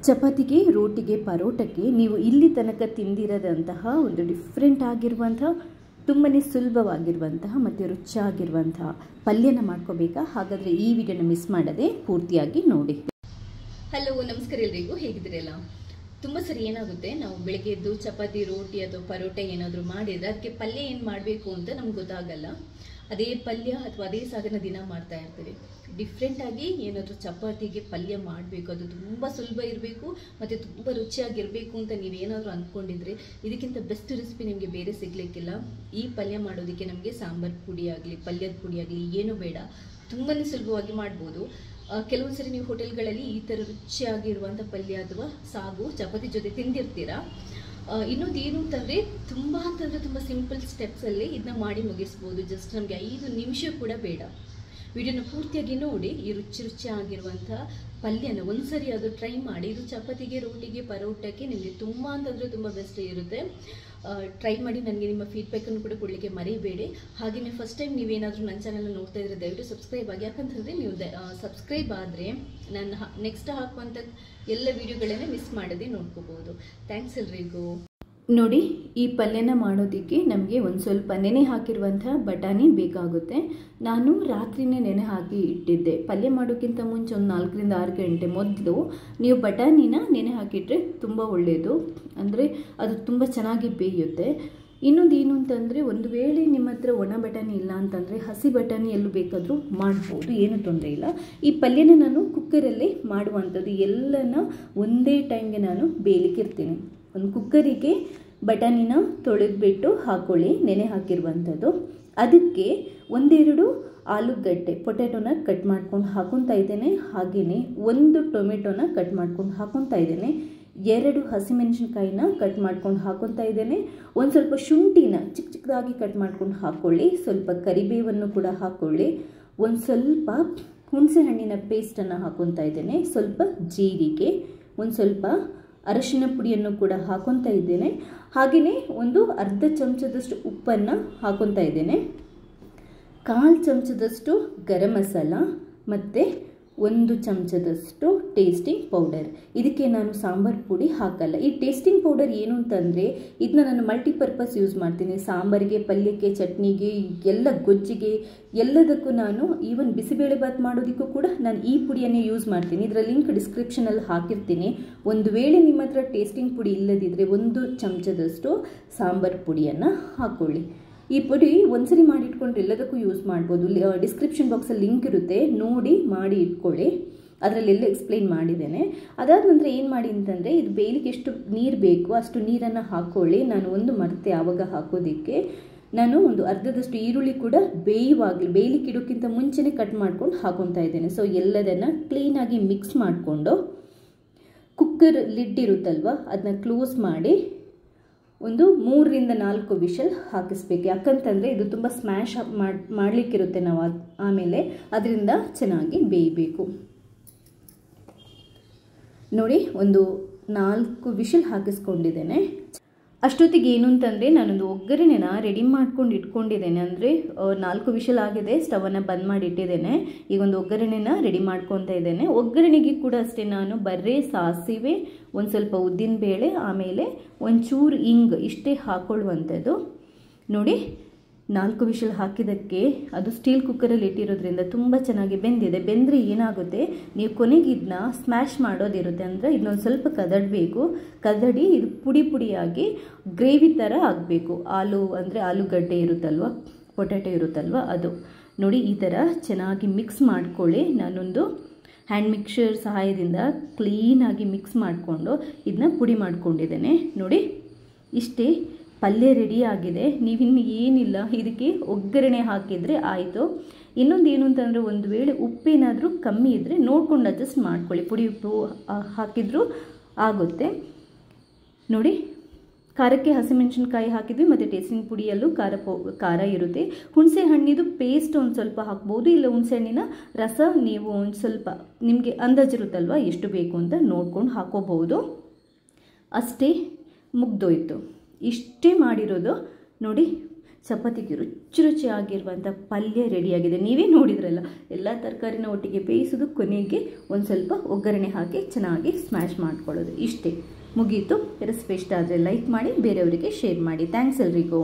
ಚಪಾತಿಗೆ, ರೋಟಿಗೆ, ಪರೋಟಕ್ಕೆ ನೀವು ಇಲ್ಲಿ ತನಕ ತಿಂದಿರದಂತಹ ಒಂದು ಡಿಫ್ರೆಂಟ್ ಆಗಿರುವಂತಹ ತುಂಬಾ ಸುಲಭವಾಗಿರುವಂತಹ ಮತ್ತು ರುಚಿಯಾಗಿರುವಂತಹ ಪಲ್ಯನ ಮಾಡ್ಕೋಬೇಕಾ? ಹಾಗಾದರೆ ಈ ವಿಡಿಯೋನ ಮಿಸ್ ಮಾಡದೆ ಪೂರ್ತಿಯಾಗಿ ನೋಡಿ. ಹಲೋ, ನಮಸ್ಕಾರ ಎಲ್ರಿಗೂ, ಹೇಗಿದ್ದೀರಲ್ಲ? ತುಂಬ ಸರಿ ಏನಾಗುತ್ತೆ, ನಾವು ಬೆಳಗ್ಗೆ ಎದ್ದು ಚಪಾತಿ, ರೋಟಿ ಅಥವಾ ಪರೋಟ ಏನಾದರೂ ಮಾಡಿದರೆ ಅದಕ್ಕೆ ಪಲ್ಯ ಏನು ಮಾಡಬೇಕು ಅಂತ ನಮ್ಗೆ ಗೊತ್ತಾಗಲ್ಲ. ಅದೇ ಪಲ್ಯ ಅಥವಾ ಅದೇ ಸಾಗನ ದಿನ ಮಾಡ್ತಾ ಇರ್ತೀವಿ. ಡಿಫ್ರೆಂಟಾಗಿ ಏನಾದರೂ ಚಪಾತಿಗೆ ಪಲ್ಯ ಮಾಡಬೇಕು, ಅದು ತುಂಬ ಸುಲಭ ಇರಬೇಕು ಮತ್ತು ತುಂಬ ರುಚಿಯಾಗಿರಬೇಕು ಅಂತ ನೀವೇನಾದರೂ ಅಂದ್ಕೊಂಡಿದ್ರೆ ಇದಕ್ಕಿಂತ ಬೆಸ್ಟ್ ರೆಸಿಪಿ ನಿಮಗೆ ಬೇರೆ ಸಿಗಲಿಕ್ಕಿಲ್ಲ. ಈ ಪಲ್ಯ ಮಾಡೋದಕ್ಕೆ ನಮಗೆ ಸಾಂಬಾರು ಪುಡಿ ಆಗಲಿ, ಪಲ್ಯದ ಪುಡಿ ಆಗಲಿ ಏನೂ ಬೇಡ, ತುಂಬಾ ಸುಲಭವಾಗಿ ಮಾಡ್ಬೋದು. ಕೆಲವೊಂದು ಸರಿ ನೀವು ಹೋಟೆಲ್ಗಳಲ್ಲಿ ಈ ಥರ ರುಚಿಯಾಗಿರುವಂಥ ಪಲ್ಯ ಅಥವಾ ಸಾಗು ಚಪಾತಿ ಜೊತೆ ತಿಂದಿರ್ತೀರಾ. ಇನ್ನೊಂದು ಏನು ಅಂತಂದರೆ ತುಂಬ ಸಿಂಪಲ್ ಸ್ಟೆಪ್ಸಲ್ಲಿ ಇದನ್ನ ಮಾಡಿ ಮುಗಿಸ್ಬೋದು. ಜಸ್ಟ್ ನಮಗೆ 5 ನಿಮಿಷ ಕೂಡ ಬೇಡ. ವಿಡಿಯೋನ ಪೂರ್ತಿಯಾಗಿ ನೋಡಿ. ಈ ರುಚಿಯಾಗಿರುವಂಥ ಪಲ್ಯನ ಒಂದ್ಸರಿ ಅದು ಟ್ರೈ ಮಾಡಿ. ಇದು ಚಪಾತಿಗೆ, ರೋಟಿಗೆ, ಪರೋಟಕ್ಕೆ ನಿಮಗೆ ತುಂಬ ತುಂಬ ಬೆಸ್ಟ್ ಇರುತ್ತೆ. ಟ್ರೈ ಮಾಡಿ. ನನಗೆ ನಿಮ್ಮ ಫೀಡ್ಬ್ಯಾಕನ್ನು ಕೂಡ ಕೊಡಲಿಕ್ಕೆ ಮರಿಬೇಡಿ. ಹಾಗೆಯೇ ಫಸ್ಟ್ ಟೈಮ್ ನೀವೇನಾದರೂ ನನ್ನ ಚಾನಲ್ನ ನೋಡ್ತಾ ಇದ್ದರೆ ದಯವಿಟ್ಟು ಸಬ್ಸ್ಕ್ರೈಬ್ ಆಗಿ. ಯಾಕಂತಂದರೆ ನೀವು ಸಬ್ಸ್ಕ್ರೈಬ್ ಆದರೆ ನಾನು ನೆಕ್ಸ್ಟ್ ಹಾಕುವಂಥ ಎಲ್ಲ ವೀಡಿಯೋಗಳನ್ನೇ ಮಿಸ್ ಮಾಡದೆ ನೋಡ್ಕೋಬೋದು. ಥ್ಯಾಂಕ್ಸ್ ಎಲ್ರಿಗೂ. ನೋಡಿ, ಈ ಪಲ್ಯನ ಮಾಡೋದಕ್ಕೆ ನಮಗೆ ಒಂದು ಸ್ವಲ್ಪ ನೆನೆ ಹಾಕಿರುವಂಥ ಬಟಾಣಿ ಬೇಕಾಗುತ್ತೆ. ನಾನು ರಾತ್ರಿನೇ ನೆನೆ ಹಾಕಿ ಇಟ್ಟಿದ್ದೆ. ಪಲ್ಯ ಮಾಡೋಕ್ಕಿಂತ ಮುಂಚೆ ಒಂದು 4 ರಿಂದ 6 ಗಂಟೆ ಮೊದಲು ನೀವು ಬಟಾಣಿನ ನೆನೆ ಹಾಕಿಟ್ರೆ ತುಂಬ ಒಳ್ಳೆಯದು. ಅಂದರೆ ಅದು ತುಂಬ ಚೆನ್ನಾಗಿ ಬೇಯುತ್ತೆ. ಇನ್ನೊಂದು ಏನು ಅಂತಂದರೆ, ಒಂದು ವೇಳೆ ನಿಮ್ಮ ಹತ್ರ ಒಣ ಬಟಾಣಿ ಇಲ್ಲ ಅಂತಂದರೆ ಹಸಿ ಬಟಾಣಿ ಎಲ್ಲೂ ಬೇಕಾದರೂ ಮಾಡ್ಬೋದು, ಏನೂ ತೊಂದರೆ ಇಲ್ಲ. ಈ ಪಲ್ಯನ ನಾನು ಕುಕ್ಕರಲ್ಲೇ ಮಾಡುವಂಥದ್ದು. ಎಲ್ಲನ ಒಂದೇ ಟೈಮ್ಗೆ ನಾನು ಬೇಯಲಿಕ್ಕಿರ್ತೀನಿ. ಒಂದು ಕುಕ್ಕರಿಗೆ ಬಟಾಣಿನ ತೊಳೆದ್ಬಿಟ್ಟು ಹಾಕೊಳ್ಳಿ, ನೆನೆ ಹಾಕಿರುವಂಥದ್ದು. ಅದಕ್ಕೆ 1-2 ಆಲೂಗಡ್ಡೆ ಪೊಟ್ಯಾಟೊನ ಕಟ್ ಮಾಡ್ಕೊಂಡು ಹಾಕೊತಾ ಇದ್ದೇನೆ. ಹಾಗೆಯೇ 1 ಟೊಮೆಟೊನ ಕಟ್ ಮಾಡ್ಕೊಂಡು ಹಾಕೊತಾ ಇದ್ದೇನೆ. 2 ಹಸಿಮೆಣಸಿನ್ಕಾಯಿನ ಕಟ್ ಮಾಡ್ಕೊಂಡು ಹಾಕೊತಾ ಇದ್ದೇನೆ. ಒಂದು ಸ್ವಲ್ಪ ಶುಂಠಿನ ಚಿಕ್ಕದಾಗಿ ಕಟ್ ಮಾಡ್ಕೊಂಡು ಹಾಕ್ಕೊಳ್ಳಿ. ಸ್ವಲ್ಪ ಕರಿಬೇವನ್ನು ಕೂಡ ಹಾಕ್ಕೊಳ್ಳಿ. ಒಂದು ಸ್ವಲ್ಪ ಹುಣಸೆ ಹಣ್ಣಿನ ಪೇಸ್ಟನ್ನು ಹಾಕೊತಾ ಇದ್ದೇನೆ. ಸ್ವಲ್ಪ ಜೀರಿಗೆ, ಒಂದು ಸ್ವಲ್ಪ ಅರಶಿನ ಪುಡಿಯನ್ನು ಕೂಡ ಹಾಕೊತಾ ಇದ್ದೇನೆ. ಹಾಗೆಯೇ ಒಂದು ಅರ್ಧ ಚಮಚದಷ್ಟು ಉಪ್ಪನ್ನು ಹಾಕೊತಾ ಇದ್ದೇನೆ. 1/4 ಚಮಚದಷ್ಟು ಗರಂ ಮಸಾಲ ಮತ್ತು 1 ಚಮಚದಷ್ಟು ಟೇಸ್ಟಿಂಗ್ ಪೌಡರ್. ಇದಕ್ಕೆ ನಾನು ಸಾಂಬಾರು ಪುಡಿ ಹಾಕಲ್ಲ. ಈ ಟೇಸ್ಟಿಂಗ್ ಪೌಡರ್ ಏನು ಅಂತಂದರೆ, ಇದನ್ನ ನಾನು ಮಲ್ಟಿಪರ್ಪಸ್ ಯೂಸ್ ಮಾಡ್ತೀನಿ. ಸಾಂಬಾರಿಗೆ, ಪಲ್ಯಕ್ಕೆ, ಚಟ್ನಿಗೆ, ಎಲ್ಲ ಗೊಜ್ಜಿಗೆ ಎಲ್ಲದಕ್ಕೂ ನಾನು ಈವನ್ ಬಿಸಿಬೇಳೆಭಾತ್ ಮಾಡೋದಕ್ಕೂ ಕೂಡ ನಾನು ಈ ಪುಡಿಯನ್ನೇ ಯೂಸ್ ಮಾಡ್ತೀನಿ. ಇದರ ಲಿಂಕ್ ಡಿಸ್ಕ್ರಿಪ್ಷನಲ್ಲಿ ಹಾಕಿರ್ತೀನಿ. ಒಂದು ವೇಳೆ ನಿಮ್ಮ ಹತ್ರ ಟೇಸ್ಟಿಂಗ್ ಪುಡಿ ಇಲ್ಲದಿದ್ದರೆ 1 ಚಮಚದಷ್ಟು ಸಾಂಬಾರು ಪುಡಿಯನ್ನು ಹಾಕ್ಕೊಳ್ಳಿ. ಈ ಪುಡಿ ಒಂದ್ಸರಿ ಮಾಡಿ ಇಟ್ಕೊಂಡ್ರೆ ಎಲ್ಲದಕ್ಕೂ ಯೂಸ್ ಮಾಡ್ಬೋದು. ಡಿಸ್ಕ್ರಿಪ್ಷನ್ ಬಾಕ್ಸಲ್ಲಿ ಲಿಂಕ್ ಇರುತ್ತೆ, ನೋಡಿ ಮಾಡಿ ಇಟ್ಕೊಳ್ಳಿ. ಅದರಲ್ಲೆಲ್ಲ ಎಕ್ಸ್ಪ್ಲೈನ್ ಮಾಡಿದ್ದೇನೆ. ಅದಾದ ನಂತರ ಏನು ಮಾಡಿ ಅಂತಂದರೆ, ಇದು ಬೇಯಲಿಕ್ಕೆ ಎಷ್ಟು ನೀರು ಬೇಕು ಅಷ್ಟು ನೀರನ್ನು ಹಾಕ್ಕೊಳ್ಳಿ. ನಾನು ಒಂದು ಮರ್ತೆ ಆವಾಗ ಹಾಕೋದಕ್ಕೆ ನಾನು ಒಂದು ಅರ್ಧದಷ್ಟು ಈರುಳ್ಳಿ ಕೂಡ ಬೇಯಲಿಕ್ಕೆ ಇಡೋಕ್ಕಿಂತ ಮುಂಚೆನೇ ಕಟ್ ಮಾಡ್ಕೊಂಡು ಹಾಕೊತಾ ಇದ್ದೇನೆ. ಸೊ ಎಲ್ಲದನ್ನು ಕ್ಲೀನಾಗಿ ಮಿಕ್ಸ್ ಮಾಡಿಕೊಂಡು ಕುಕ್ಕರ್ ಲಿಡ್ ಇರುತ್ತಲ್ವ ಅದನ್ನ ಕ್ಲೋಸ್ ಮಾಡಿ ಒಂದು 3 ರಿಂದ 4 ವಿಷಲ್ ಹಾಕಿಸ್ಬೇಕು. ಯಾಕಂತಂದರೆ ಇದು ತುಂಬ ಸ್ಮ್ಯಾಶ್ ಮಾಡಲಿಕ್ಕಿರುತ್ತೆ ನಾವು ಆಮೇಲೆ, ಅದರಿಂದ ಚೆನ್ನಾಗಿ ಬೇಯಬೇಕು. ನೋಡಿ, ಒಂದು 4 ವಿಷಲ್ ಹಾಕಿಸ್ಕೊಂಡಿದ್ದೇನೆ. ಅಷ್ಟೊತ್ತಿಗೆ ಏನು ಅಂತಂದರೆ, ನಾನೊಂದು ಒಗ್ಗರಣೆನ ರೆಡಿ ಮಾಡ್ಕೊಂಡು ಇಟ್ಕೊಂಡಿದ್ದೇನೆ. ಅಂದರೆ 4 ವಿಷಲ್ ಆಗಿದೆ, ಸ್ಟವನ್ನು ಬಂದ್ ಮಾಡಿ ಇಟ್ಟಿದ್ದೇನೆ. ಈಗ ಒಂದು ಒಗ್ಗರಣೆನ ರೆಡಿ ಮಾಡ್ಕೊತಾ ಇದ್ದೇನೆ. ಒಗ್ಗರಣೆಗೆ ಕೂಡ ಅಷ್ಟೇ, ನಾನು ಬರೀ ಸಾಸಿವೆ, ಒಂದು ಸ್ವಲ್ಪ ಉದ್ದಿನಬೇಳೆ, ಆಮೇಲೆ ಒಂಚೂರು ಇಂಗು ಇಷ್ಟೇ ಹಾಕೊಳ್ಳುವಂಥದ್ದು. ನೋಡಿ, 4 ವಿಷಲ್ ಹಾಕಿದ್ದಕ್ಕೆ ಅದು ಸ್ಟೀಲ್ ಕುಕ್ಕರಲ್ಲಿ ಇಟ್ಟಿರೋದ್ರಿಂದ ತುಂಬ ಚೆನ್ನಾಗಿ ಬೆಂದಿದೆ. ಬೆಂದರೆ ಏನಾಗುತ್ತೆ, ನೀವು ಕೊನೆಗೆ ಇದನ್ನ ಸ್ಮ್ಯಾಶ್ ಮಾಡೋದಿರುತ್ತೆ. ಅಂದರೆ ಇದನ್ನೊಂದು ಸ್ವಲ್ಪ ಕದಡಬೇಕು. ಕದಡಿ ಇದು ಪುಡಿಯಾಗಿ ಗ್ರೇವಿ ಥರ ಆಗಬೇಕು. ಆಲೂಗಡ್ಡೆ ಇರುತ್ತಲ್ವ, ಪೊಟ್ಯಾಟೊ ಇರುತ್ತಲ್ವ, ಅದು ನೋಡಿ ಈ ಥರ ಚೆನ್ನಾಗಿ ಮಿಕ್ಸ್ ಮಾಡ್ಕೊಳ್ಳಿ. ನಾನೊಂದು ಹ್ಯಾಂಡ್ ಮಿಕ್ಸರ್ ಸಹಾಯದಿಂದ ಕ್ಲೀನಾಗಿ ಮಿಕ್ಸ್ ಮಾಡಿಕೊಂಡು ಇದನ್ನ ಪುಡಿ ಮಾಡ್ಕೊಂಡಿದ್ದೇನೆ. ನೋಡಿ, ಇಷ್ಟೇ ಪಲ್ಯ ರೆಡಿ ಆಗಿದೆ. ನೀವಿನ್ನು ಏನಿಲ್ಲ, ಇದಕ್ಕೆ ಒಗ್ಗರಣೆ ಹಾಕಿದರೆ ಆಯಿತು. ಇನ್ನೊಂದು ಏನು ಅಂತಂದರೆ, ಒಂದು ವೇಳೆ ಉಪ್ಪೇನಾದರೂ ಕಮ್ಮಿ ಇದ್ದರೆ ನೋಡ್ಕೊಂಡು ಅಡ್ಜಸ್ಟ್ ಮಾಡ್ಕೊಳ್ಳಿ. ಪುಡಿ ಉಪ್ಪು ಹಾಕಿದರೂ ಆಗುತ್ತೆ. ನೋಡಿ, ಖಾರಕ್ಕೆ ಹಸಿಮೆಣಸಿನ್ಕಾಯಿ ಹಾಕಿದ್ವಿ ಮತ್ತು ಟೇಸ್ಟಿಂಗ್ ಪುಡಿಯಲ್ಲೂ ಖಾರ ಇರುತ್ತೆ. ಹುಣಸೆ ಹಣ್ಣಿದು ಪೇಸ್ಟ್ ಒಂದು ಸ್ವಲ್ಪ ಹಾಕ್ಬೋದು, ಇಲ್ಲ ಹುಣಸೆ ಹಣ್ಣಿನ ರಸ ನೀವು ಒಂದು ಸ್ವಲ್ಪ ನಿಮಗೆ ಅಂದಾಜಿರುತ್ತಲ್ವ ಎಷ್ಟು ಬೇಕು ಅಂತ ನೋಡ್ಕೊಂಡು ಹಾಕೋಬಹುದು. ಅಷ್ಟೇ, ಮುಗ್ದೋಯ್ತು. ಇಷ್ಟೇ ಮಾಡಿರೋದು. ನೋಡಿ, ಚಪಾತಿಗೆ ರುಚಿಯಾಗಿರುವಂಥ ಪಲ್ಯ ರೆಡಿಯಾಗಿದೆ. ನೀವೇ ನೋಡಿದ್ರಲ್ಲ, ಎಲ್ಲ ತರಕಾರಿನ ಒಟ್ಟಿಗೆ ಬೇಯಿಸೋದು, ಕೊನೆಗೆ ಒಂದು ಸ್ವಲ್ಪ ಒಗ್ಗರಣೆ ಹಾಕಿ ಚೆನ್ನಾಗಿ ಸ್ಮ್ಯಾಶ್ ಮಾಡ್ಕೊಳ್ಳೋದು. ಇಷ್ಟೇ, ಮುಗೀತು. ರೆಸಿಪಿ ಇಷ್ಟ ಆದರೆ ಲೈಕ್ ಮಾಡಿ, ಬೇರೆಯವರಿಗೆ ಶೇರ್ ಮಾಡಿ. ಥ್ಯಾಂಕ್ಸ್ ಎಲ್ರಿಗೂ.